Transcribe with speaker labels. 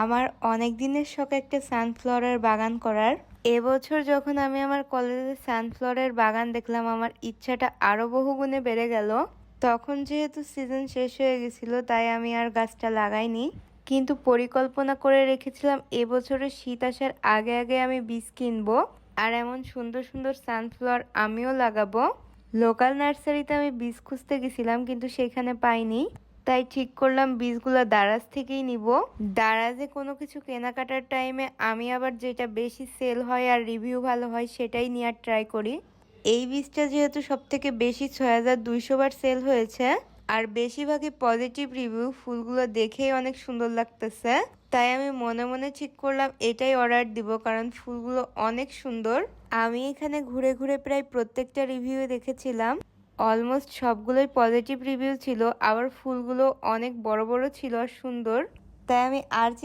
Speaker 1: আমার অনেক দিনের শখ একটা সানফ্লাওয়ারের বাগান করার। এবছর যখন আমি আমার কলেজে সানফ্লাওয়ারের বাগান দেখলাম, আমার ইচ্ছাটা আরো বহুগুণে বেড়ে গেল। তখন যেহেতু সিজন শেষ হয়ে গেছিল, তাই আমি আর গাছটা লাগাইনি, কিন্তু পরিকল্পনা করে রেখেছিলাম এবছরের শীত আসার আগে আগে আমি বীজ কিনবো আর এমন সুন্দর সুন্দর সানফ্লাওয়ার আমিও লাগাবো। লোকাল নার্সারিতে আমি বীজ খুঁজতে গেছিলাম, কিন্তু সেখানে পাইনি। তাই ঠিক করলাম বীজগুলো দারাজ থেকেই নিব। দারাজে কোনো কিছু কেনাকাটার টাইমে আমি আবার যেটা বেশি সেল হয় আর রিভিউ ভালো হয় সেটাই নেওয়ার ট্রাই করি। এই বীজটা যেহেতু সব থেকে বেশি ৬,২০০ বার সেল হয়েছে আর বেশিরভাগই পজিটিভ রিভিউ, ফুলগুলো দেখেই অনেক সুন্দর লাগতেছে। তাই আমি মনে মনে ঠিক করলাম এটাই অর্ডার দিব, কারণ ফুলগুলো অনেক সুন্দর। আমি এখানে ঘুরে ঘুরে প্রায় প্রত্যেকটা রিভিউ দেখেছিলাম, অলমোস্ট সবগুলোই পজিটিভ রিভিউ ছিল, আবার ফুলগুলো অনেক বড় বড় ছিল আর সুন্দর। তাই আমি আর